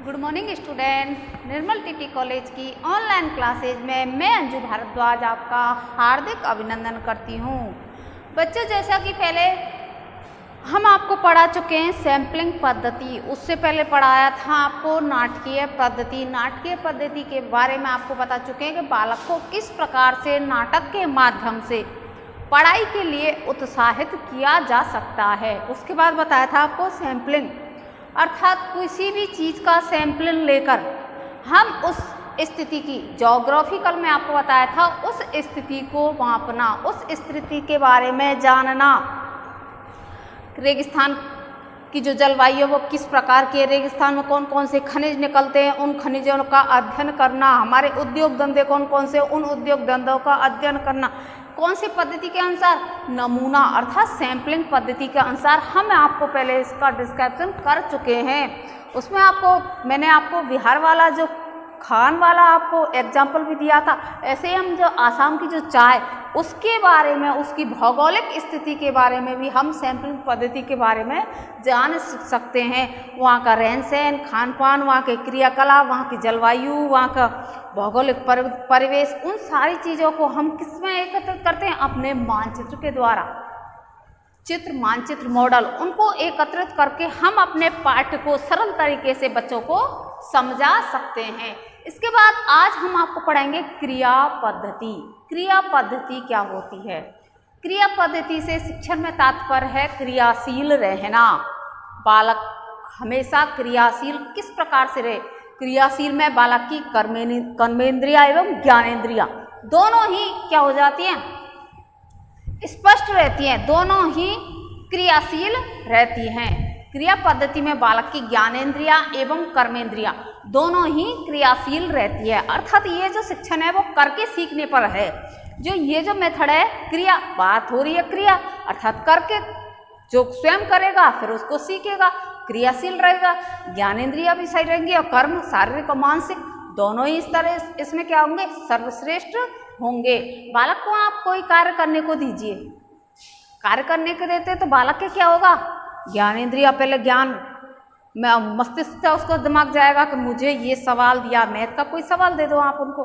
Good morning student. Nirmal TT college की online classes में मैं अंजू भारद्वाज आपका हार्दिक अभिनंदन करती हूँ। बच्चों, जैसा कि पहले हम आपको पढ़ा चुके हैं सैम्पलिंग पद्धति, उससे पहले पढ़ाया था आपको नाटकीय पद्धति। नाटकीय पद्धति के बारे में आपको बता चुके हैं कि बालक को किस प्रकार से नाटक के माध्यम से पढ़ाई के लिए उत्साहित किया जा सकता है। उसके बाद बताया था आपको सैम्पलिंग, अर्थात किसी भी चीज़ का सैंपल लेकर हम उस स्थिति की, ज्योग्राफिकल में आपको बताया था, उस स्थिति को मापना, उस स्थिति के बारे में जानना। रेगिस्तान की जो जलवायु है वो किस प्रकार की है, रेगिस्तान में कौन कौन से खनिज निकलते हैं, उन खनिजों का अध्ययन करना। हमारे उद्योग धंधे कौन कौन से, उन उद्योग धंधों का अध्ययन करना। कौन सी पद्धति के अनुसार? नमूना अर्थात सैम्पलिंग पद्धति के अनुसार। हम आपको पहले इसका डिस्क्रिप्शन कर चुके हैं। उसमें मैंने आपको बिहार वाला जो खान वाला आपको एग्जाम्पल भी दिया था। ऐसे ही हम जो आसाम की जो चाय, उसके बारे में, उसकी भौगोलिक स्थिति के बारे में भी हम सैम्पलिंग पद्धति के बारे में जान सकते हैं। वहाँ का रहन सहन, खान पान, वहाँ के क्रियाकलाप, वहाँ की जलवायु, वहाँ का भौगोलिक परिवेश, उन सारी चीज़ों को हम किसमें एकत्रित करते हैं? अपने मानचित्र के द्वारा। चित्र, मानचित्र, मॉडल, उनको एकत्रित करके हम अपने पाठ्य को सरल तरीके से बच्चों को समझा सकते हैं। इसके बाद आज हम आपको पढ़ाएंगे क्रिया पद्धति। क्रिया पद्धति क्या होती है? क्रिया पद्धति से शिक्षण में तात्पर्य है क्रियाशील रहना। बालक हमेशा क्रियाशील किस प्रकार से रहे? क्रियाशील में बालक की कर्मेंद्रिया एवं ज्ञानेंद्रिया दोनों ही क्या हो जाती हैं? स्पष्ट रहती हैं, दोनों ही क्रियाशील रहती हैं। क्रिया पद्धति में बालक की ज्ञानेंद्रिया एवं कर्मेंद्रिया दोनों ही क्रियाशील रहती है। अर्थात ये जो शिक्षण है वो करके सीखने पर है। जो ये जो मेथड है, क्रिया, बात हो रही है क्रिया, अर्थात करके जो स्वयं करेगा फिर उसको सीखेगा, क्रियाशील रहेगा। ज्ञानेंद्रिया भी सही रहेंगी और कर्म, शारीरिक और मानसिक, दोनों ही इस तरह इसमें क्या होंगे? सर्वश्रेष्ठ होंगे। बालक को आप कोई कार्य करने को दीजिए, कार्य करने को देते तो बालक के क्या होगा? ज्ञानेंद्रिया पहले ज्ञान में मस्तिष्क से उसका दिमाग जाएगा कि मुझे ये सवाल दिया, मैथ का कोई सवाल दे दो आप उनको,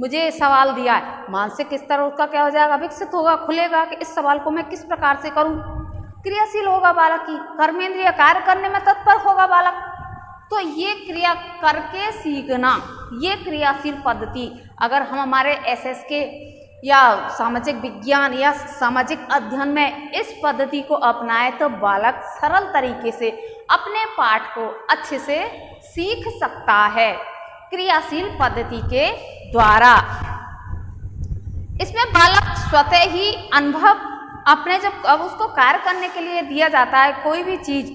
मुझे ये सवाल दिया है। मानसिक स्तर उसका क्या हो जाएगा? विकसित होगा, खुलेगा कि इस सवाल को मैं किस प्रकार से करूं। क्रियाशील होगा बालक की कर्मेंद्रिय, कार्य करने में तत्पर होगा बालक। तो ये क्रिया करके सीखना, ये क्रियाशील पद्धति अगर हम हमारे एसएसके या सामाजिक विज्ञान या सामाजिक अध्ययन में इस पद्धति को अपनाए तो बालक सरल तरीके से अपने पाठ को अच्छे से सीख सकता है क्रियाशील पद्धति के द्वारा। इसमें बालक स्वतः ही अनुभव अपने, जब अब उसको कार्य करने के लिए दिया जाता है कोई भी चीज़,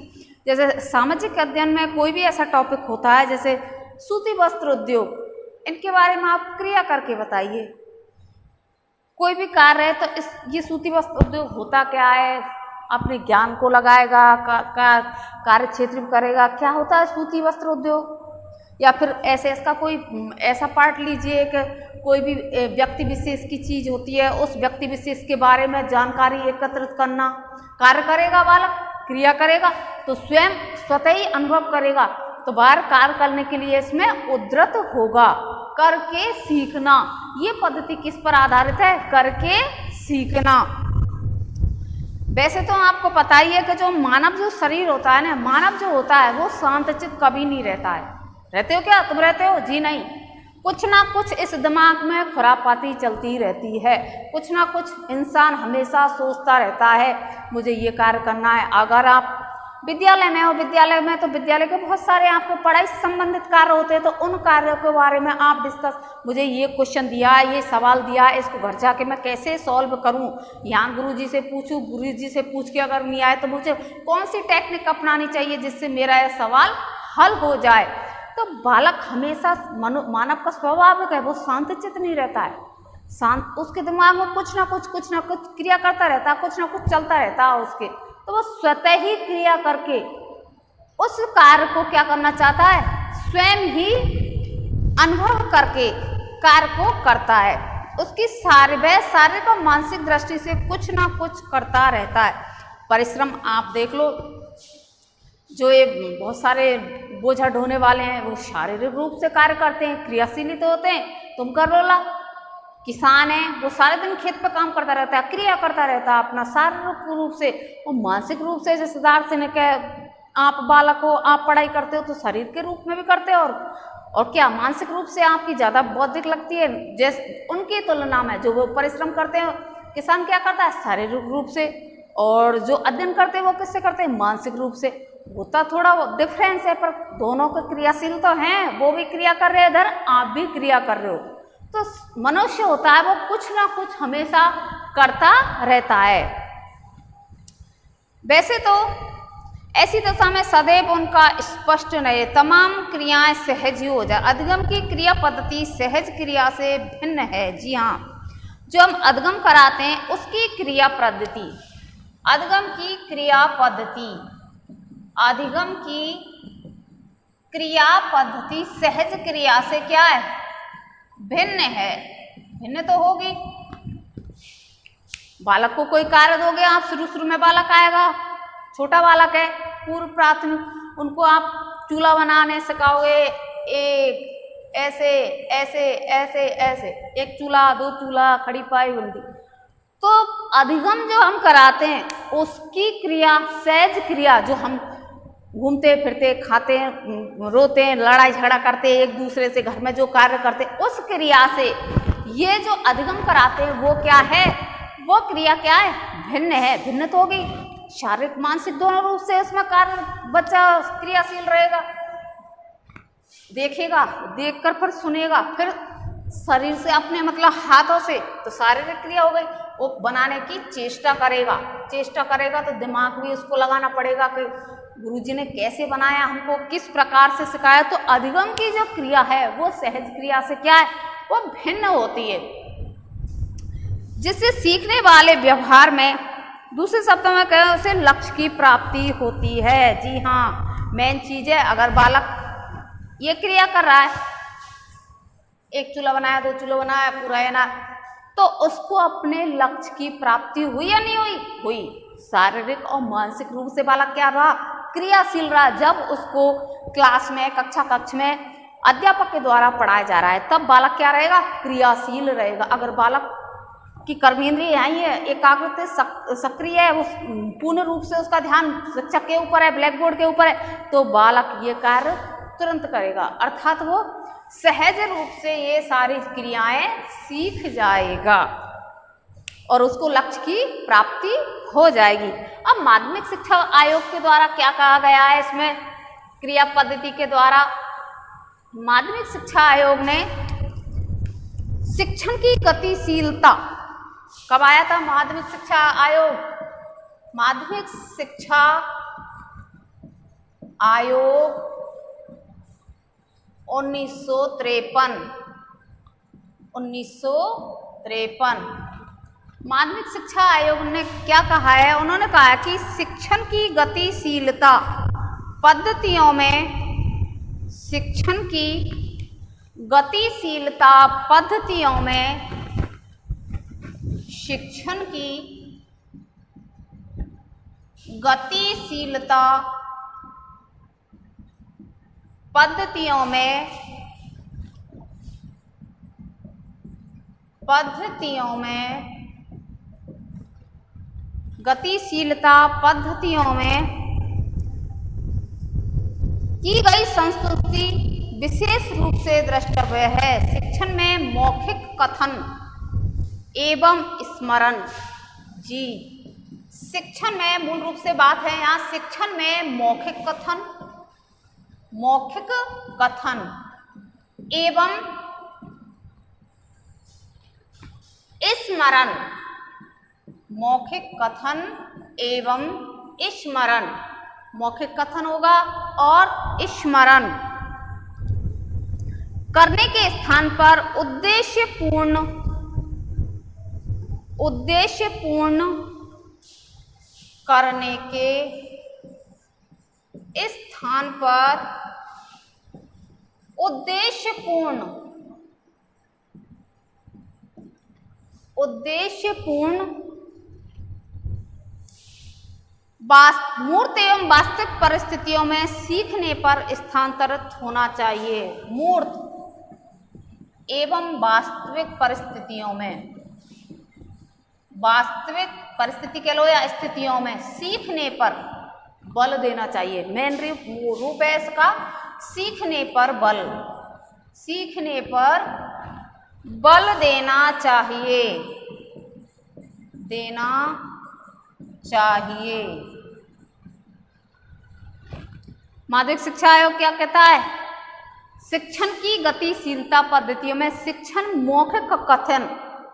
जैसे सामाजिक अध्ययन में कोई भी ऐसा टॉपिक होता है जैसे सूती वस्त्र उद्योग, इनके बारे में आप क्रिया करके बताइए। कोई भी कार्य है तो ये सूती वस्त्र उद्योग होता क्या है, अपने ज्ञान को लगाएगा, कार्य क्षेत्र में करेगा, क्या होता है सूती वस्त्र उद्योग। या फिर ऐसे इसका कोई ऐसा पार्ट लीजिए कि कोई भी व्यक्ति विशेष की चीज़ होती है, उस व्यक्ति विशेष के बारे में जानकारी एकत्रित करना। कार्य करेगा बालक, क्रिया करेगा तो स्वयं स्वतः ही अनुभव करेगा, तो बाहर कार्य करने के लिए इसमें उद्धृत होगा। करके सीखना, ये पद्धति किस पर आधारित है? करके सीखना। वैसे तो आपको पता ही है कि जो मानव जो शरीर होता है ना, मानव जो होता है वो शांतचित्त कभी नहीं रहता है। रहते हो क्या? तुम रहते हो? जी नहीं। कुछ ना कुछ इस दिमाग में खुरापाती चलती रहती है, कुछ ना कुछ इंसान हमेशा सोचता रहता है मुझे ये कार्य करना है। अगर आप विद्यालय में हो, विद्यालय में तो विद्यालय के बहुत सारे आपको पढ़ाई से संबंधित कार्य होते हैं, तो उन कार्यों के बारे में आप डिस्कस, मुझे ये क्वेश्चन दिया है, ये सवाल दिया है, इसको घर जाके मैं कैसे सॉल्व करूं, यहाँ गुरुजी से पूछूं, गुरुजी से पूछ के अगर नहीं आए तो मुझे कौन सी टेक्निक अपनानी चाहिए जिससे मेरा यह सवाल हल हो जाए। तो बालक हमेशा, मानव का स्वाभाविक है, वो शांतचित्त नहीं रहता है। शांत, उसके दिमाग में कुछ ना कुछ क्रिया करता रहता है, कुछ ना कुछ चलता रहता है उसके, तो वो स्वतः ही क्रिया करके उस कार्य को क्या करना चाहता है? स्वयं ही अनुभव करके कार्य को करता है। उसकी शारीरिक और मानसिक दृष्टि से कुछ ना कुछ करता रहता है। परिश्रम आप देख लो, जो ये बहुत सारे बोझा ढोने वाले हैं वो शारीरिक रूप से कार्य करते हैं, क्रियाशील ही तो होते हैं। तुम कर रोला, किसान है वो सारे दिन खेत पे काम करता रहता है, क्रिया करता रहता है अपना शारीरिक रूप से। वो मानसिक रूप से जैसे सिद्धार्थ ने कहा आप बालक हो, आप पढ़ाई करते हो तो शरीर के रूप में भी करते हो, और क्या मानसिक रूप से आपकी ज़्यादा बौद्धिक लगती है जैसे उनकी तुलना में। जो वो परिश्रम करते हैं किसान क्या करता है शारीरिक रूप से, और जो अध्ययन करते हैं वो किससे करते हैं मानसिक रूप से। होता थोड़ा डिफरेंस है पर दोनों के क्रियाशील तो हैं, वो भी क्रिया कर रहे हैं इधर, आप भी क्रिया कर रहे हो। तो मनुष्य होता है वो कुछ ना कुछ हमेशा करता रहता है। वैसे तो ऐसी दशा में सदैव उनका स्पष्ट नहीं, तमाम क्रियाएं सहज ही हो जाए। अधिगम की क्रिया पद्धति सहज क्रिया से भिन्न है। जी हाँ, जो हम अधिगम कराते हैं उसकी क्रिया पद्धति, अधिगम की क्रिया पद्धति, अधिगम की क्रिया पद्धति सहज क्रिया से क्या है भिन्न है। भिन्न तो होगी। बालक को कोई कार्य दोगे आप, शुरू में बालक आएगा, छोटा बालक है पूर्व प्राथमिक, उनको आप चूल्हा बनाने सिखाओगे, एक ऐसे ऐसे ऐसे ऐसे, एक चूल्हा दो चूल्हा खड़ी पाई बंदी। तो अधिगम जो हम कराते हैं उसकी क्रिया सहज क्रिया, जो हम घूमते फिरते खाते हैं रोते हैं लड़ाई झगड़ा करते हैं एक दूसरे से, घर में जो कार्य करते हैं उस क्रिया से ये जो अधिगम कराते हैं वो क्या है, वो क्रिया क्या है भिन्न है। भिन्न तो होगी, शारीरिक मानसिक दोनों रूप से इसमें कार्य बच्चा क्रियाशील रहेगा, देखेगा, देखकर फिर सुनेगा, फिर शरीर से अपने मतलब हाथों से तो शारीरिक क्रिया हो गई, वो बनाने की चेष्टा करेगा तो दिमाग भी उसको लगाना पड़ेगा कि गुरुजी ने कैसे बनाया, हमको किस प्रकार से सिखाया। तो अधिगम की जो क्रिया है वो सहज क्रिया से क्या है वो भिन्न होती है, जिससे सीखने वाले व्यवहार में दूसरे शब्दों में कहें उसे लक्ष्य की प्राप्ति होती है। जी हाँ, मेन चीज है। अगर बालक ये क्रिया कर रहा है, एक चूल्हा बनाया दो चूल्हा बनाया पूरा है ना, तो उसको अपने लक्ष्य की प्राप्ति हुई या नहीं हुई, हुई। शारीरिक और मानसिक रूप से बालक क्या रहा क्रियाशील रहा। जब उसको क्लास में कक्ष में अध्यापक के द्वारा पढ़ाया जा रहा है तब बालक क्या रहेगा क्रियाशील रहेगा। अगर बालक की कर्मेंद्रिय यही है, एकाग्रता सक्रिय है, वो पूर्ण रूप से उसका ध्यान शिक्षक के ऊपर है, ब्लैक बोर्ड के ऊपर है, तो बालक ये कार्य तुरंत करेगा, अर्थात वो सहज रूप से ये सारी क्रियाएं सीख जाएगा और उसको लक्ष्य की प्राप्ति हो जाएगी। अब माध्यमिक शिक्षा आयोग के द्वारा क्या कहा गया है इसमें क्रिया पद्धति के द्वारा, माध्यमिक शिक्षा आयोग ने शिक्षण की गतिशीलता, कब आया था माध्यमिक शिक्षा आयोग, माध्यमिक शिक्षा आयोग 1953 माध्यमिक शिक्षा आयोग ने क्या कहा है, उन्होंने कहा है कि शिक्षण की गतिशीलता पद्धतियों में, शिक्षण की गतिशीलता पद्धतियों में, शिक्षण की गतिशीलता पद्धतियों में की गई संस्तुति विशेष रूप से द्रष्टव्य है। शिक्षण में मौखिक कथन एवं स्मरण, जी शिक्षण में मूल रूप से बात है यहाँ, शिक्षण में मौखिक कथन एवं स्मरण, मौखिक कथन एवं स्मरण, मौखिक कथन होगा और स्मरण करने के स्थान पर उद्देश्यपूर्ण करने के स्थान पर उद्देश्यपूर्ण मूर्त एवं वास्तविक परिस्थितियों में सीखने पर स्थानांतरित होना चाहिए। मूर्त एवं वास्तविक परिस्थितियों में, वास्तविक परिस्थिति कह लो या स्थितियों में सीखने पर बल देना चाहिए। मेन रूप है इसका सीखने पर बल, सीखने पर बल देना चाहिए, देना चाहिए। माध्यमिक शिक्षा आयोग क्या कहता है? शिक्षण की गतिशीलता पद्धतियों में शिक्षण मौखिक कथन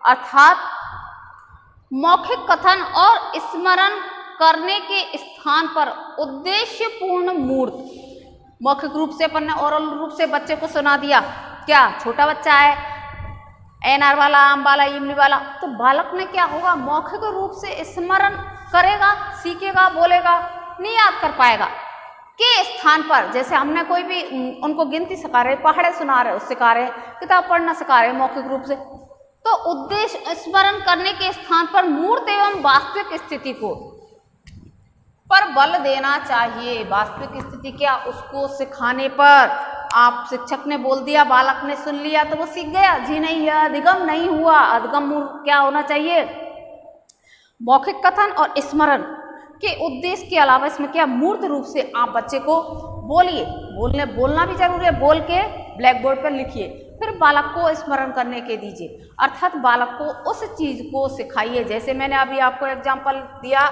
अर्थात मौखिक कथन और स्मरण करने के स्थान पर उद्देश्यपूर्ण मूर्त, मौखिक रूप से अपन ने ओरल रूप से बच्चे को सुना दिया, क्या छोटा बच्चा है, एनआर वाला, आम वाला, इमली वाला, तो बालक में क्या होगा? मौखिक रूप से स्मरण करेगा, सीखेगा, बोलेगा, नहीं याद कर पाएगा। के स्थान पर जैसे हमने कोई भी उनको गिनती सिखा रहे, पहाड़े सुना रहे, सिखा रहे, किताब पढ़ना सिखा रहे मौखिक रूप से, तो उद्देश्य स्मरण करने के स्थान पर मूर्त एवं वास्तविक स्थिति को पर बल देना चाहिए। वास्तविक स्थिति क्या? उसको सिखाने पर आप शिक्षक ने बोल दिया, बालक ने सुन लिया तो वो सीख गया। जी नहीं, यह अधिगम नहीं हुआ। अधिगम क्या होना चाहिए? मौखिक कथन और स्मरण के उद्देश्य के अलावा इसमें क्या मूर्त रूप से आप बच्चे को बोलिए, बोलना भी जरूरी है, बोल के ब्लैक बोर्ड पर लिखिए, फिर बालक को स्मरण करने के दीजिए, अर्थात बालक को उस चीज को सिखाइए। जैसे मैंने अभी आपको एग्जाम्पल दिया,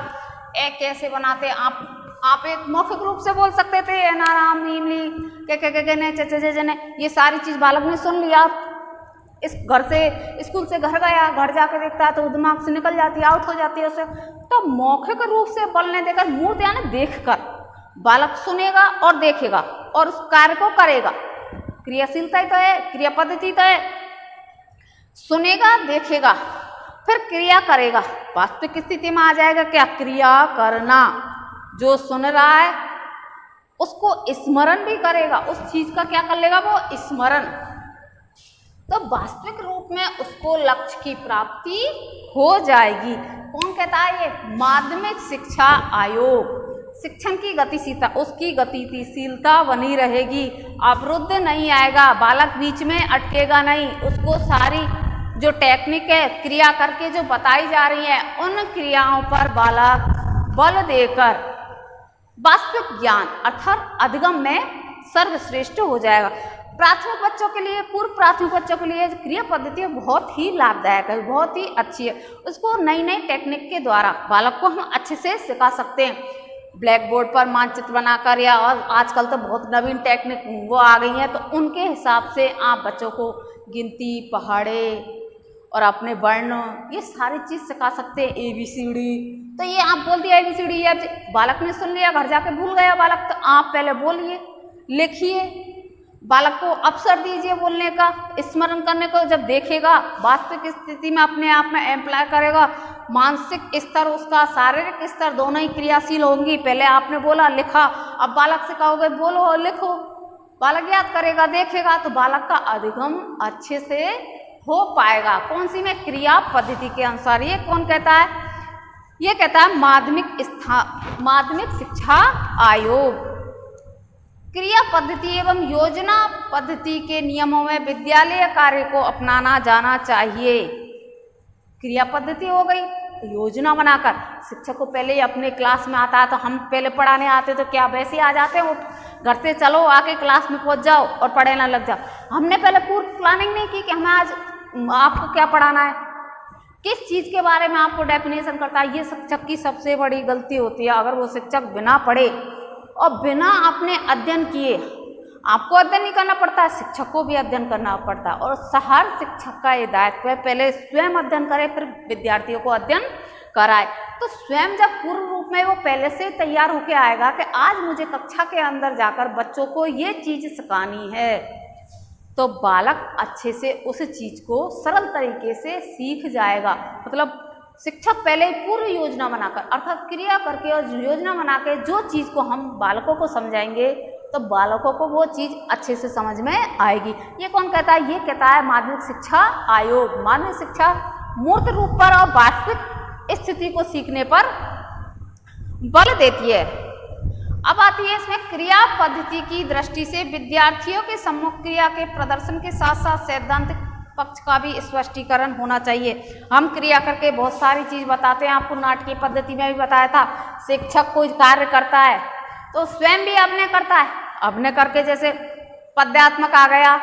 एक कैसे बनाते, आप एक मौखिक रूप से बोल सकते थे, नाराम इमली के चचे, ये सारी चीज बालक ने सुन लिया। इस घर से स्कूल से घर गया, घर जाके देखता है तो दिमाग से निकल जाती है, आउट हो जाती है उसे। तो मौखिक रूप से बलने देकर, मूर्त यानी देखकर, बालक सुनेगा और देखेगा और उस कार्य को करेगा। क्रियाशीलता ही तो है, क्रिया पद्धति तो है, सुनेगा, देखेगा, फिर क्रिया करेगा। वास्तविक स्थिति में आ जाएगा क्या? क्रिया करना। जो सुन रहा है उसको स्मरण भी करेगा, उस चीज का क्या कर लेगा? वो स्मरण। तो वास्तविक रूप में उसको लक्ष्य की प्राप्ति हो जाएगी। कौन कहता है ये? माध्यमिक शिक्षा आयोग। शिक्षण की गतिशीलता, उसकी गतिशीलता बनी रहेगी, अवरुद्ध नहीं आएगा, बालक बीच में अटकेगा नहीं, उसको सारी जो टेक्निक है क्रिया करके जो बताई जा रही है उन क्रियाओं पर बालक बल देकर वास्तविक ज्ञान अर्थात अधिगम में सर्वश्रेष्ठ हो जाएगा। प्राथमिक बच्चों के लिए, पूर्व प्राथमिक बच्चों के लिए क्रिया पद्धति बहुत ही लाभदायक है, बहुत ही अच्छी है। उसको नई नई टेक्निक के द्वारा बालक को हम अच्छे से सिखा सकते हैं। ब्लैक बोर्ड पर मानचित्र बनाकर, या और आजकल तो बहुत नवीन टेक्निक वो आ गई हैं, तो उनके हिसाब से आप बच्चों को गिनती, पहाड़े और अपने वर्ण, ये सारी चीज़ सिखा सकते हैं। ABCD, तो ये आप बोल दिया ABCD, ये बालक ने सुन लिया, घर जाके भूल गया बालक, तो आप पहले बोलिए, लिखिए, बालक को अवसर दीजिए बोलने का, स्मरण करने को। जब देखेगा, वास्तविक स्थिति में अपने आप में एम्प्लॉय करेगा, मानसिक स्तर उसका, शारीरिक स्तर दोनों ही क्रियाशील होंगी। पहले आपने बोला, लिखा, अब बालक से कहोगे बोलो और लिखो, बालक याद करेगा, देखेगा, तो बालक का अधिगम अच्छे से हो पाएगा। कौन सी में? क्रिया पद्धति के अनुसार। ये कौन कहता है? ये कहता है माध्यमिक शिक्षा आयोग। क्रिया पद्धति एवं योजना पद्धति के नियमों में विद्यालय कार्य को अपनाना जाना चाहिए। क्रिया पद्धति हो गई, योजना बनाकर शिक्षक को पहले ही अपने क्लास में आता है, तो हम पहले पढ़ाने आते तो क्या वैसे ही आ जाते हैं, घर से चलो आके क्लास में पहुंच जाओ और पढ़ने लग जाओ। हमने पहले पूर्व प्लानिंग नहीं की कि हमें आज आपको क्या पढ़ाना है, किस चीज़ के बारे में आपको डेफिनेशन करता है। ये शिक्षक की सबसे बड़ी गलती होती है। अगर वो शिक्षक बिना पढ़े और बिना अपने अध्ययन किए, आपको अध्ययन नहीं करना पड़ता है, शिक्षक को भी अध्ययन करना पड़ता है। और हर शिक्षक का ये दायित्व है पहले स्वयं अध्ययन करे, फिर विद्यार्थियों को अध्ययन कराए। तो स्वयं जब पूर्ण रूप में वो पहले से तैयार होकर आएगा कि आज मुझे कक्षा के अंदर जाकर बच्चों को ये चीज़ सिखानी है, तो बालक अच्छे से उस चीज़ को सरल तरीके से सीख जाएगा। मतलब शिक्षक पहले ही पूर्व योजना बनाकर अर्थात क्रिया करके और योजना बना के जो चीज़ को हम बालकों को समझाएंगे, तो बालकों को वो चीज़ अच्छे से समझ में आएगी। ये कौन कहता है? ये कहता है माध्यमिक शिक्षा आयोग। माध्यमिक शिक्षा मूर्त रूप पर और वास्तविक स्थिति को सीखने पर बल देती है। अब आती है इसमें क्रिया पद्धति की दृष्टि से विद्यार्थियों के सम्मुख क्रिया के प्रदर्शन के साथ साथ सैद्धांतिक पक्ष का भी स्पष्टीकरण होना चाहिए। हम क्रिया करके बहुत सारी चीज बताते हैं, आपको नाटकीय पद्धति में भी बताया था। शिक्षक कोई कार्य करता है तो स्वयं भी अभिनय करता है, अभिनय करके जैसे पद्यात्मक आ गया,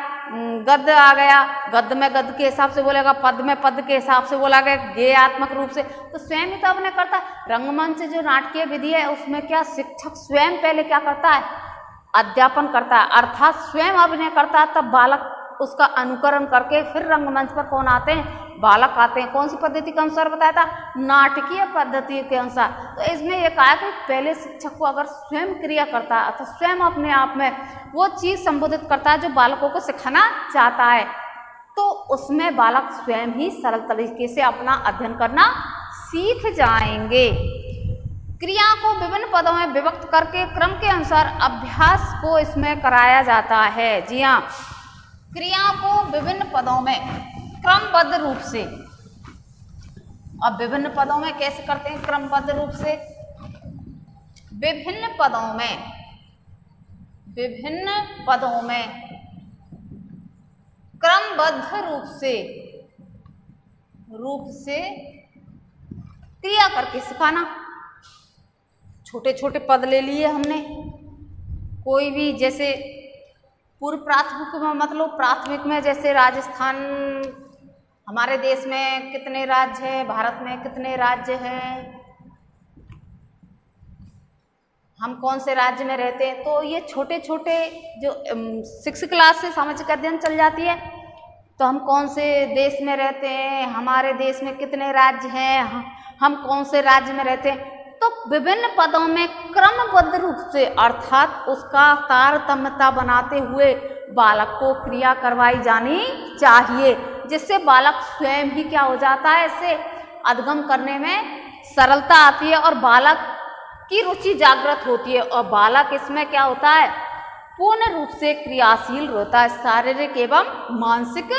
गद्य आ गया, गद्य में गद्य के हिसाब से बोलेगा, पद में पद के हिसाब से बोला गया, गेयात्मक रूप से, तो स्वयं ही तो अभिनय करता है। रंगमंच जो नाटकीय विधि है उसमें क्या शिक्षक स्वयं पहले क्या करता है, अध्यापन करता है, अर्थात स्वयं अभिनय करता है, तब बालक उसका अनुकरण करके फिर रंगमंच पर कौन आते हैं, बालक आते हैं। कौन सी पद्धति के अनुसार बताया था, नाटकीय पद्धति के अनुसार। तो इसमें यह कहा कि पहले शिक्षक को अगर स्वयं क्रिया करता है अर्थात स्वयं अपने आप में वो चीज संबोधित करता है जो बालकों को सिखाना चाहता है, तो उसमें बालक स्वयं ही सरल तरीके से अपना अध्ययन करना सीख जाएंगे। क्रिया को विभिन्न पदों में विभक्त करके क्रम के अनुसार अभ्यास को इसमें कराया जाता है। जी हाँ, क्रिया को विभिन्न पदों में क्रमबद्ध रूप से, अब विभिन्न पदों में कैसे करते हैं, क्रमबद्ध रूप से, विभिन्न पदों में क्रमबद्ध रूप से क्रिया करके सिखाना। छोटे छोटे पद ले लिए हमने, कोई भी जैसे पूर्व प्राथमिक में, मतलब प्राथमिक में जैसे राजस्थान, हमारे देश में कितने राज्य हैं, भारत में कितने राज्य हैं, हम कौन से राज्य में रहते हैं, तो ये छोटे छोटे जो 6 क्लास से सामाजिक अध्ययन चल जाती है, तो हम कौन से देश में रहते हैं, हमारे देश में कितने राज्य हैं, हम कौन से राज्य में रहते हैं, तो विभिन्न पदों में क्रमबद्ध रूप से अर्थात उसका तारतम्यता बनाते हुए बालक को क्रिया करवाई जानी चाहिए, जिससे बालक स्वयं ही क्या हो जाता है, इससे अधिगम करने में सरलता आती है और बालक की रुचि जागृत होती है और बालक इसमें क्या होता है, पूर्ण रूप से क्रियाशील होता है, शारीरिक एवं मानसिक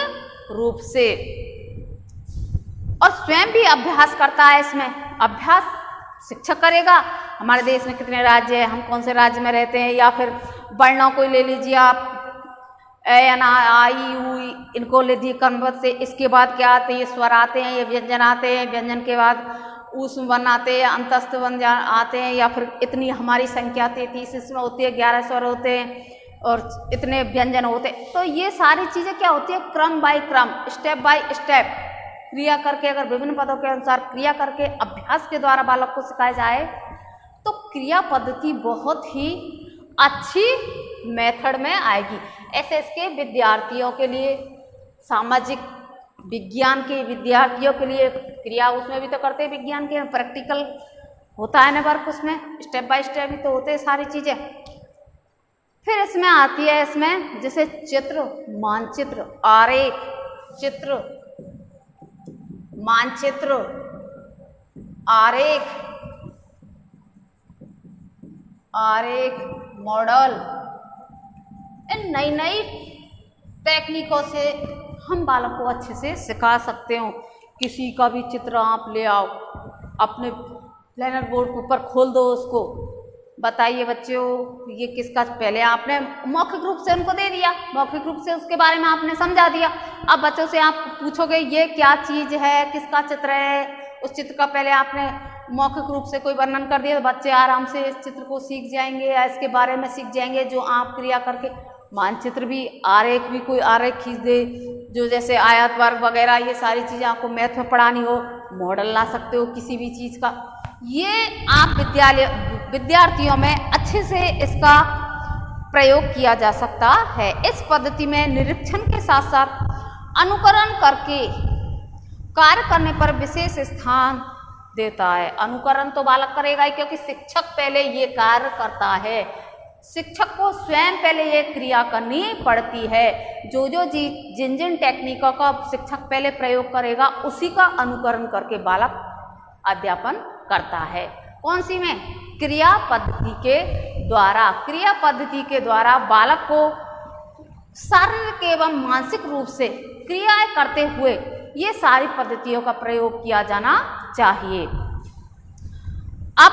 रूप से, और स्वयं भी अभ्यास करता है। इसमें अभ्यास शिक्षक करेगा, हमारे देश में कितने राज्य हैं, हम कौन से राज्य में रहते हैं, या फिर वर्णों को ले लीजिए आप, ए एन आई यू, इनको ले लीजिए क्रमबद्ध से। इसके बाद क्या आते हैं, ये स्वर आते हैं, ये व्यंजन आते हैं, व्यंजन के बाद ऊष्म वर्ण आते हैं, अंतस्थ वर्ण आते हैं, या फिर इतनी हमारी संख्या 33 इसमें होती है, 11 स्वर होते हैं और इतने व्यंजन होते हैं। तो ये सारी चीज़ें क्या होती है, क्रम बाय क्रम, स्टेप बाय स्टेप क्रिया करके, अगर विभिन्न पदों के अनुसार क्रिया करके अभ्यास के द्वारा बालक को सिखाया जाए तो क्रिया पद्धति बहुत ही अच्छी मेथड में आएगी। एसएस के विद्यार्थियों के लिए, सामाजिक विज्ञान के विद्यार्थियों के लिए क्रिया उसमें भी तो करते हैं, विज्ञान के प्रैक्टिकल होता है ना वर्क, उसमें स्टेप बाय स्टेप भी तो होते हैं सारी चीज़ें। फिर इसमें आती है, इसमें जैसे चित्र, मानचित्र, आरेख, चित्र, मानचित्र, आरेख, मॉडल, इन नई नई टेक्निकों से हम बालक को अच्छे से सिखा सकते हो। किसी का भी चित्र आप ले आओ, अपने प्लानर बोर्ड के ऊपर खोल दो, उसको बताइए बच्चों ये किसका, पहले आपने मौखिक रूप से उनको दे दिया, मौखिक रूप से उसके बारे में आपने समझा दिया। अब बच्चों से आप पूछोगे ये क्या चीज़ है, किसका चित्र है, उस चित्र का पहले आपने मौखिक रूप से कोई वर्णन कर दिया, तो बच्चे आराम से इस चित्र को सीख जाएंगे या इसके बारे में सीख जाएंगे, जो आप क्रिया करके। मानचित्र भी, आरेख भी, कोई आरेख खींच दे जो जैसे आयत वर्ग वगैरह, ये सारी चीज़ें आपको मैथ में पढ़ानी हो, मॉडल ला सकते हो किसी भी चीज़ का, ये आप विद्यार्थियों में अच्छे से इसका प्रयोग किया जा सकता है। इस पद्धति में निरीक्षण के साथ साथ अनुकरण करके कार्य करने पर विशेष स्थान देता है। अनुकरण तो बालक करेगा ही, क्योंकि शिक्षक पहले ये कार्य करता है, शिक्षक को स्वयं पहले ये क्रिया करनी पड़ती है। जो जिन जिन टेक्निकों का शिक्षक पहले प्रयोग करेगा उसी का अनुकरण करके बालक अध्यापन करता है। कौन सी में, क्रिया पद्धति के द्वारा। क्रिया पद्धति के द्वारा बालक को शारीरिक एवं मानसिक रूप से क्रियाएं करते हुए ये सारी पद्धतियों का प्रयोग किया जाना चाहिए। अब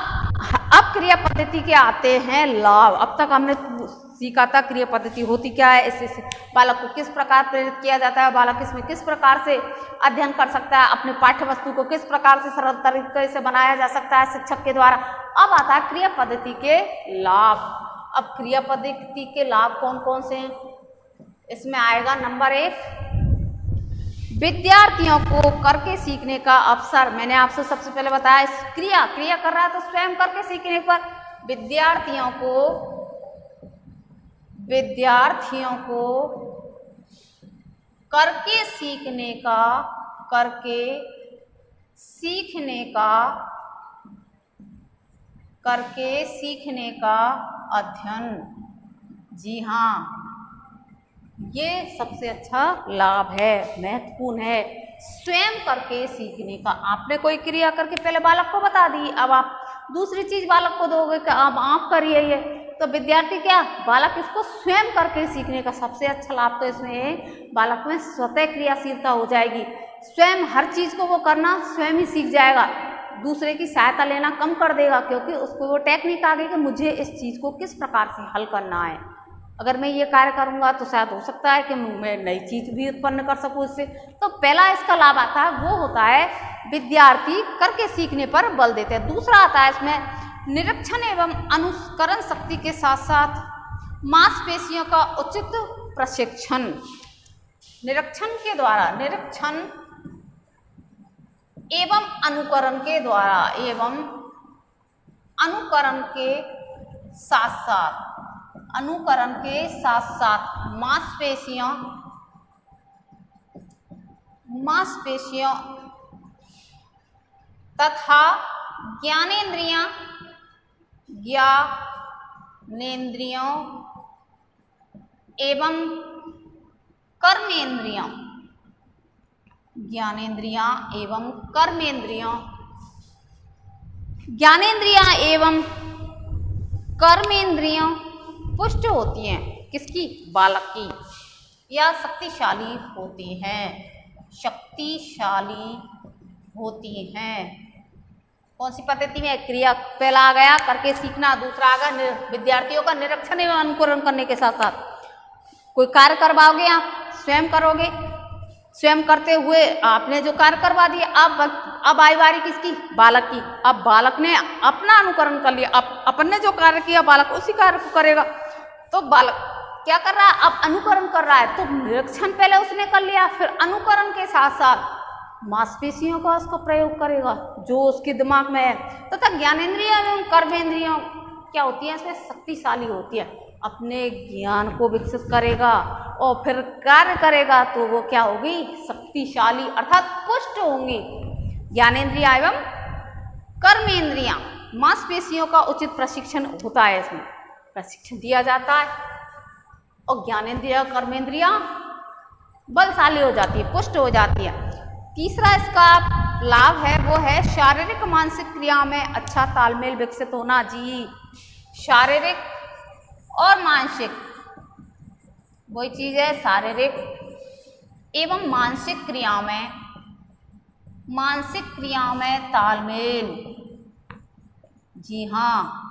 अब क्रिया पद्धति के आते हैं लाभ। अब तक हमने सीखा था क्रिया पद्धति होती क्या है, इससे बालक को किस प्रकार प्रेरित किया जाता है, बालक इसमें किस प्रकार से अध्ययन कर सकता है, अपने पाठ्य वस्तु को किस प्रकार से सरल तरीके से बनाया जा सकता है शिक्षक के द्वारा। अब आता है क्रिया पद्धति के लाभ। अब क्रिया पद्धति के लाभ कौन कौन से हैं, इसमें आएगा नंबर 1, विद्यार्थियों को करके सीखने का अवसर। मैंने आपसे सबसे पहले बताया क्रिया कर रहा है तो स्वयं करके सीखने पर विद्यार्थियों को करके सीखने का अध्ययन। जी हाँ, ये सबसे अच्छा लाभ है, महत्वपूर्ण है, स्वयं करके सीखने का। आपने कोई क्रिया करके पहले बालक को बता दी, अब आप दूसरी चीज बालक को दोगे कि अब आप करिए ये, तो विद्यार्थी क्या, बालक इसको स्वयं करके सीखने का सबसे अच्छा लाभ तो इसमें है, बालक में स्वतः क्रियाशीलता हो जाएगी। स्वयं हर चीज को वो करना स्वयं ही सीख जाएगा, दूसरे की सहायता लेना कम कर देगा, क्योंकि उसको वो टेक्निक आ गई कि मुझे इस चीज को किस प्रकार से हल करना है। अगर मैं ये कार्य करूंगा तो शायद हो सकता है कि मैं नई चीज भी उत्पन्न कर सकूं इससे। तो पहला इसका लाभ आता है वो होता है विद्यार्थी करके सीखने पर बल देते हैं। दूसरा आता है इसमें निरीक्षण एवं अनुकरण शक्ति के साथ साथ मांसपेशियों का उचित प्रशिक्षण। निरीक्षण एवं अनुकरण के साथ साथ मांसपेशियों तथा ज्ञानेंद्रियों एवं कर्मेंद्रियों पुष्ट होती हैं, किसकी, बालक की, या शक्तिशाली होती हैं। कौन सी पद्धति में, क्रिया पहला आ गया करके सीखना, दूसरा आ गया विद्यार्थियों का निरीक्षण एवं अनुकरण करने के साथ साथ कोई कार्य करवाओगे, आप स्वयं करोगे, स्वयं करते हुए आपने जो कार्य करवा दिया, अब आई बारी किसकी, बालक की। अब बालक ने अपना अनुकरण कर लिया, अब अपन ने जो कार्य किया बालक उसी कार्य को करेगा। तो बालक क्या कर रहा है, अब अनुकरण कर रहा है, तो निरीक्षण पहले उसने कर लिया, फिर अनुकरण के साथ साथ मांसपेशियों का उसका प्रयोग करेगा जो उसके दिमाग में है। तथा ज्ञानेंद्रिय एवं कर्मेंद्रियों क्या होती है, इसमें शक्तिशाली होती है, अपने ज्ञान को विकसित करेगा और फिर कार्य करेगा तो वो क्या होगी, शक्तिशाली अर्थात पुष्ट होंगी। ज्ञानेंद्रिय एवं कर्मेंद्रियां, मांसपेशियों का उचित प्रशिक्षण होता है, इसमें प्रशिक्षण दिया जाता है और ज्ञानेंद्रिय कर्मेंद्रियां बलशाली हो जाती है, पुष्ट हो जाती है। तीसरा इसका लाभ है वो है शारीरिक मानसिक क्रिया में अच्छा तालमेल विकसित होना। जी, शारीरिक और मानसिक वही चीज है, शारीरिक एवं मानसिक क्रिया में तालमेल। जी हाँ,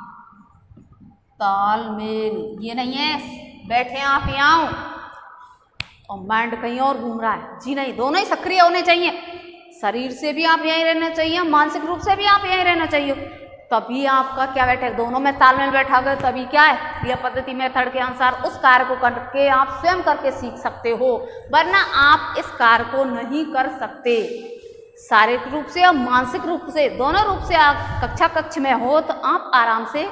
तालमेल, ये नहीं है बैठे आप यहाँ और माइंड कहीं और घूम रहा है, जी नहीं, दोनों ही सक्रिय होने चाहिए। शरीर से भी आप यहीं रहना चाहिए, मानसिक रूप से भी आप यहीं रहना चाहिए, तभी आपका क्या बैठे, दोनों में तालमेल बैठा गया, तभी क्या है, क्रिया पद्धति मेथड के अनुसार उस कार्य को करके आप स्वयं करके सीख सकते हो, वरना आप इस कार्य को नहीं कर सकते। शारीरिक रूप से और मानसिक रूप से, दोनों रूप से आप कक्ष में हो तो आप आराम से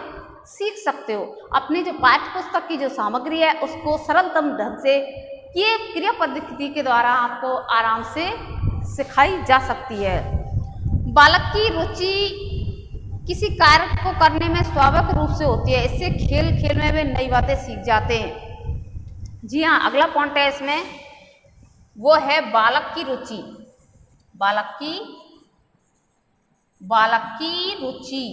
सीख सकते हो। अपनी जो पाठ्य पुस्तक की जो सामग्री है उसको सरलतम ढंग से ये क्रिया पद्धति के द्वारा आपको आराम से सिखाई जा सकती है। बालक की रुचि किसी कार्य को करने में स्वाभाविक रूप से होती है, इससे खेल खेल में भी नई बातें सीख जाते हैं। जी हाँ, अगला पॉइंट है इसमें वो है बालक की रुचि। बालक की रुचि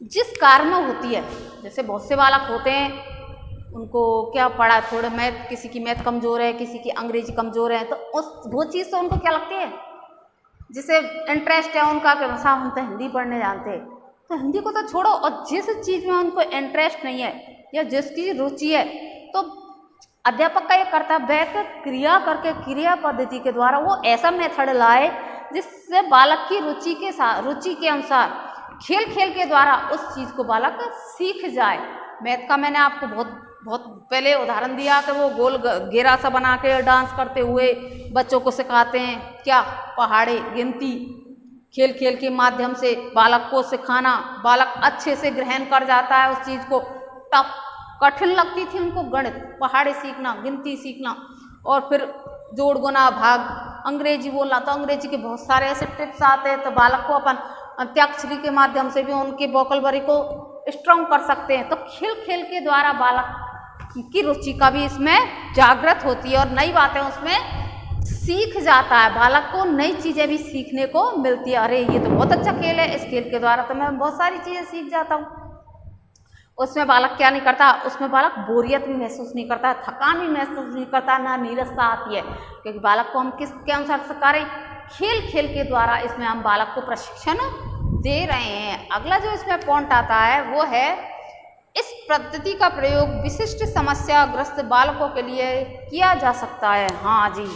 जिस कार्य में होती है, जैसे बहुत से बालक होते हैं उनको क्या पढ़ा, थोड़े मैथ, किसी की मैथ कमजोर है, किसी की अंग्रेजी कमजोर है, तो वो चीज़ तो उनको क्या लगती है, जिसे इंटरेस्ट है उनका कि साहब हम तो हिंदी पढ़ने जानते हैं, तो हिंदी को तो छोड़ो, और जिस चीज़ में उनको इंटरेस्ट नहीं है या जिसकी रुचि है, तो अध्यापक का ये कर्तव्य है कि क्रिया करके, क्रिया पद्धति के द्वारा वो ऐसा मेथड लाए जिससे बालक की रुचि के अनुसार खेल खेल के द्वारा उस चीज़ को बालक सीख जाए। मैथ का मैंने आपको बहुत पहले उदाहरण दिया कि वो गोल घेरा सा बना के डांस करते हुए बच्चों को सिखाते हैं, क्या पहाड़े गिनती खेल खेल के माध्यम से बालक को सिखाना, बालक अच्छे से ग्रहण कर जाता है उस चीज़ को। टफ कठिन लगती थी उनको गणित, पहाड़े सीखना, गिनती सीखना, और फिर जोड़ गुना भाग, अंग्रेजी बोलना, तो अंग्रेजी के बहुत सारे ऐसे टिप्स आते हैं, तो बालक को अपन अंत्याक्षरी के माध्यम से भी उनके वोकैबुलरी को स्ट्रॉन्ग कर सकते हैं। तो खेल खेल के द्वारा बालक की रुचि का भी इसमें जागृत होती है और नई बातें उसमें सीख जाता है, बालक को नई चीज़ें भी सीखने को मिलती है। अरे ये तो बहुत अच्छा खेल है, इस खेल के द्वारा तो मैं बहुत सारी चीज़ें सीख जाता हूँ। उसमें बालक क्या नहीं करता, उसमें बालक बोरियत भी महसूस नहीं करता, थकान भी महसूस नहीं करता, ना नीरसता आती है, क्योंकि बालक को हम किसके अनुसार सिखा रहे हैं, खेल खेल के द्वारा इसमें हम बालक को प्रशिक्षण दे रहे हैं। अगला जो इसमें पॉइंट आता है वो है, इस पद्धति का प्रयोग विशिष्ट समस्याग्रस्त बालकों के लिए किया जा सकता है। हाँ जी,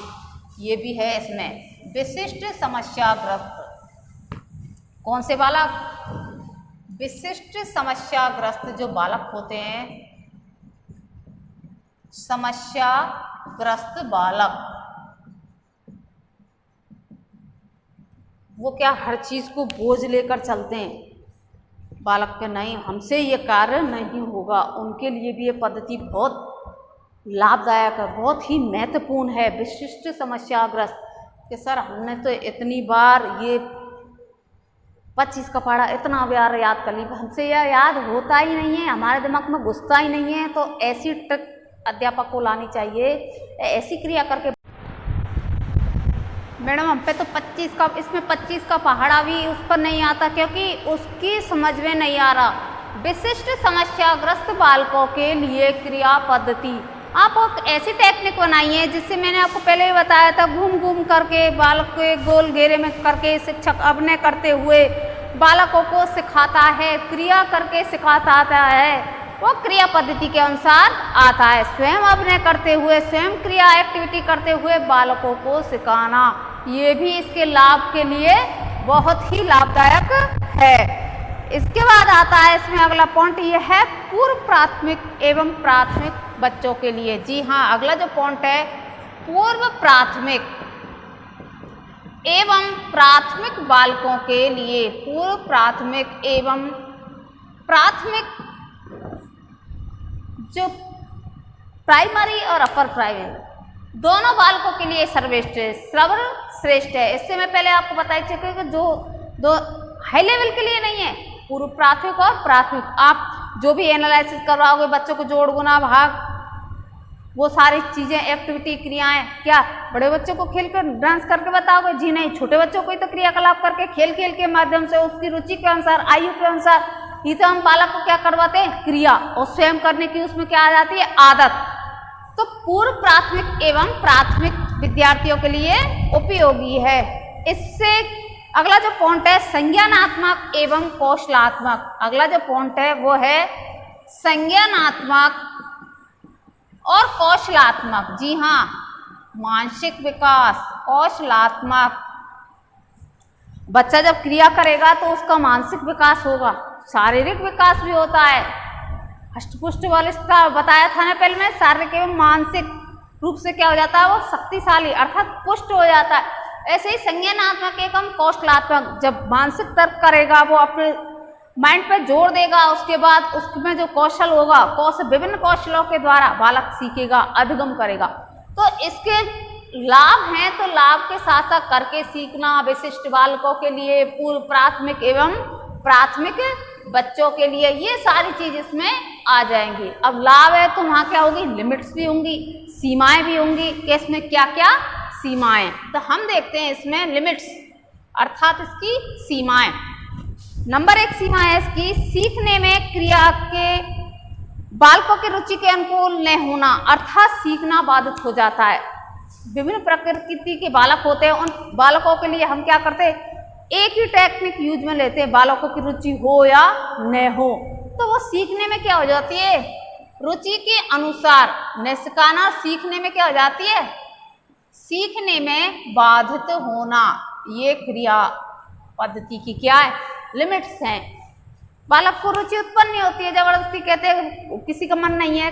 ये भी है इसमें, विशिष्ट समस्याग्रस्त। कौन से बालक? विशिष्ट समस्याग्रस्त जो बालक होते हैं, समस्याग्रस्त बालक, वो क्या हर चीज़ को बोझ लेकर चलते हैं, बालक के नहीं, हमसे ये कार्य नहीं होगा, उनके लिए भी ये पद्धति बहुत लाभदायक है, बहुत ही महत्वपूर्ण है। विशिष्ट समस्याग्रस्त कि सर हमने तो इतनी बार ये 25 का पढ़ा, इतना बार याद कर ली, हमसे यह याद होता ही नहीं है, हमारे दिमाग में घुसता ही नहीं है। तो ऐसी ट्रिक अध्यापक को लानी चाहिए, ऐसी क्रिया करके। मैडम हम पे तो 25 का, इसमें 25 का पहाड़ा भी उस पर नहीं आता क्योंकि उसकी समझ में नहीं आ रहा। विशिष्ट समस्याग्रस्त बालकों के लिए क्रिया पद्धति, आप ऐसी टेक्निक बनाइए जिससे मैंने आपको पहले ही बताया था, घूम घूम करके बालक के गोल घेरे में करके शिक्षक अभिनय करते हुए बालकों को सिखाता है, क्रिया करके सिखाता आता है, वो क्रिया पद्धति के अनुसार आता है। स्वयं अभिनय करते हुए, स्वयं क्रिया एक्टिविटी करते हुए बालकों को सिखाना, ये भी इसके लाभ के लिए बहुत ही लाभदायक है। इसके बाद आता है इसमें अगला पॉइंट, ये है पूर्व प्राथमिक एवं प्राथमिक बच्चों के लिए। जी हाँ, अगला जो पॉइंट है, पूर्व प्राथमिक एवं प्राथमिक बालकों के लिए, पूर्व प्राथमिक एवं प्राथमिक जो प्राइमरी और अपर प्राइमरी दोनों बालकों के लिए सर्वश्रेष्ठ है। इससे मैं पहले आपको बता चुकी कि जो दो हाई लेवल के लिए नहीं है, पूर्व प्राथमिक और प्राथमिक, आप जो भी एनालिसिस करवाओगे बच्चों को जोड़ गुना भाग, वो सारी चीज़ें एक्टिविटी क्रियाएं, क्या बड़े बच्चों को खेल कर डांस करके बताओगे? जी नहीं, छोटे बच्चों को ही तो क्रियाकलाप करके खेल खेल के माध्यम से उसकी रुचि के अनुसार, आयु के अनुसार ही तो हम बालक को क्या करवाते हैं, क्रिया, और स्वयं करने की उसमें क्या आ जाती है, आदत। तो पूर्व प्राथमिक एवं प्राथमिक विद्यार्थियों के लिए उपयोगी है। इससे अगला जो पॉइंट है, संज्ञानात्मक एवं कौशलात्मक। अगला जो पॉइंट है वो है संज्ञानात्मक और कौशलात्मक। जी हाँ, मानसिक विकास, कौशलात्मक। बच्चा जब क्रिया करेगा तो उसका मानसिक विकास होगा, शारीरिक विकास भी होता है। हष्टपुष्ट वाले का बताया था ना पहले में, शारीरिक एवं मानसिक रूप से क्या हो जाता है, वो शक्तिशाली अर्थात पुष्ट हो जाता है। ऐसे ही संज्ञानात्मक एवं कौशलात्मक, जब मानसिक तर्क करेगा, वो अपने माइंड पे जोर देगा, उसके बाद उसमें जो कौशल होगा, विभिन्न कौशलों के द्वारा बालक सीखेगा, अधिगम करेगा। तो इसके लाभ हैं, तो लाभ के साथ साथ करके सीखना विशिष्ट बालकों के लिए, पूर्व प्राथमिक एवं प्राथमिक बच्चों के लिए, ये सारी चीज इसमें आ जाएंगी। अब लाभ है तो वहाँ क्या होगी, लिमिट्स भी होंगी, सीमाएं भी होंगी कि इसमें क्या क्या सीमाएं। तो हम देखते हैं इसमें लिमिट्स अर्थात इसकी सीमाएं। नंबर 1 सीमा है इसकी, सीखने में क्रिया के बालकों की रुचि के अनुकूल न होना, अर्थात सीखना बाधित हो जाता है। विभिन्न प्रकृति के बालक होते हैं, उन बालकों के लिए हम क्या करते हैं, एक ही टेक्निक यूज में लेते हैं, बालकों की रुचि हो या न हो, तो वो सीखने में क्या हो जाती है, रुचि के अनुसार न सिखाना, सीखने में क्या हो जाती है, सीखने में बाधित होना। ये क्रिया पद्धति की क्या है, लिमिट्स हैं। बालक को रुचि उत्पन्न नहीं होती है, जबरदस्ती कहते हैं किसी का मन नहीं है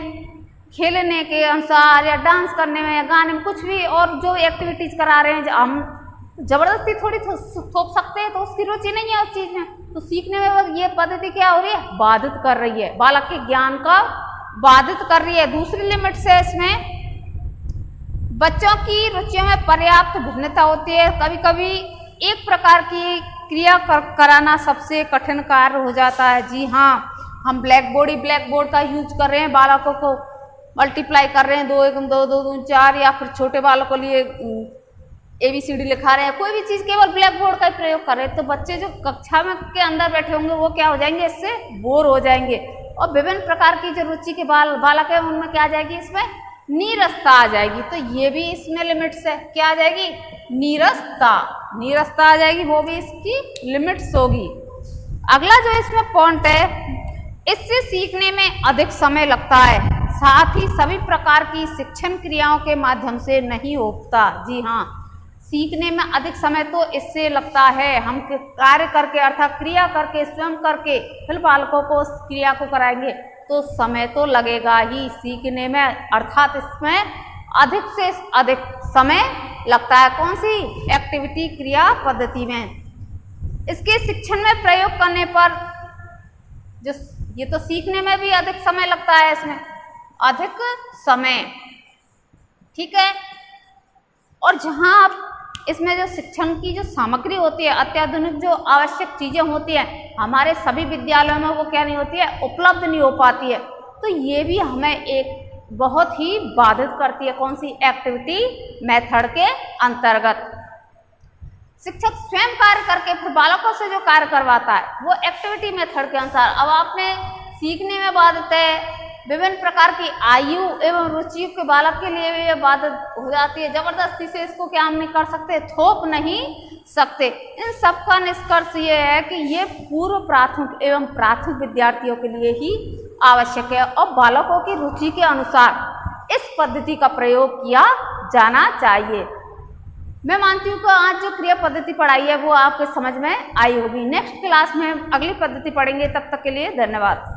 खेलने के अनुसार या डांस करने में या गाने में, कुछ भी और जो एक्टिविटीज करा रहे हैं हम जबरदस्ती थोड़ी थोप सकते हैं, तो उसकी रुचि नहीं है उस चीज में, तो सीखने में ये पद्धति क्या हो रही है, बाधित कर रही है, बालक के ज्ञान का बाधित कर रही है। दूसरी लिमिट है इसमें, बच्चों की रुचियों में पर्याप्त भिन्नता होती है, कभी कभी एक प्रकार की क्रिया कराना सबसे कठिन कार्य हो जाता है। जी हाँ, हम ब्लैक बोर्ड का यूज कर रहे हैं, बालकों को मल्टीप्लाई कर रहे हैं, 2 1 2 2 2 4, या फिर छोटे बालों के लिए ABCD लिखा रहे हैं, कोई भी चीज केवल ब्लैक बोर्ड का प्रयोग कर रहे हैं, तो बच्चे जो कक्षा में के अंदर बैठे होंगे वो क्या हो जाएंगे, इससे बोर हो जाएंगे। और विभिन्न प्रकार की जो रुचि के बालक है उनमें क्या आ जाएगी, इसमें नीरसता आ जाएगी, तो ये भी इसमें लिमिट्स है, क्या आ जाएगी, नीरसता आ जाएगी, वो भी इसकी लिमिट्स होगी। अगला जो इसमें पॉइंट है, इससे सीखने में अधिक समय लगता है, साथ ही सभी प्रकार की शिक्षण क्रियाओं के माध्यम से नहीं होता। जी हाँ, सीखने में अधिक समय तो इससे लगता है, हम कार्य करके अर्थात क्रिया करके स्वयं करके फिर बालकों को उस क्रिया को कराएंगे तो समय तो लगेगा ही सीखने में, अर्थात इसमें अधिक से अधिक समय लगता है। कौन सी एक्टिविटी, क्रिया पद्धति में। इसके शिक्षण में प्रयोग करने पर जो ये तो सीखने में भी अधिक समय लगता है, इसमें अधिक समय, ठीक है। और जहाँ आप इसमें जो शिक्षण की जो सामग्री होती है, अत्याधुनिक जो आवश्यक चीजें होती हैं, हमारे सभी विद्यालयों में वो क्या नहीं होती है, उपलब्ध नहीं हो पाती है, तो ये भी हमें एक बहुत ही बाधित करती है। कौन सी, एक्टिविटी मेथड के अंतर्गत। शिक्षक स्वयं कार्य करके फिर बालकों से जो कार्य करवाता है वो एक्टिविटी मेथड के अनुसार। अब आपने सीखने में बाधित है, विभिन्न प्रकार की आयु एवं रुचि के बालक के लिए भी ये बाधित हो जाती है, जबरदस्ती से इसको क्या हम नहीं कर सकते, थोप नहीं सकते। इन सब का निष्कर्ष ये है कि ये पूर्व प्राथमिक एवं प्राथमिक विद्यार्थियों के लिए ही आवश्यक है और बालकों की रुचि के अनुसार इस पद्धति का प्रयोग किया जाना चाहिए। मैं मानती हूँ कि आज जो क्रिया पद्धति पढ़ाई है वो आपके समझ में आई होगी। नेक्स्ट क्लास में अगली पद्धति पढ़ेंगे, तब तक के लिए धन्यवाद।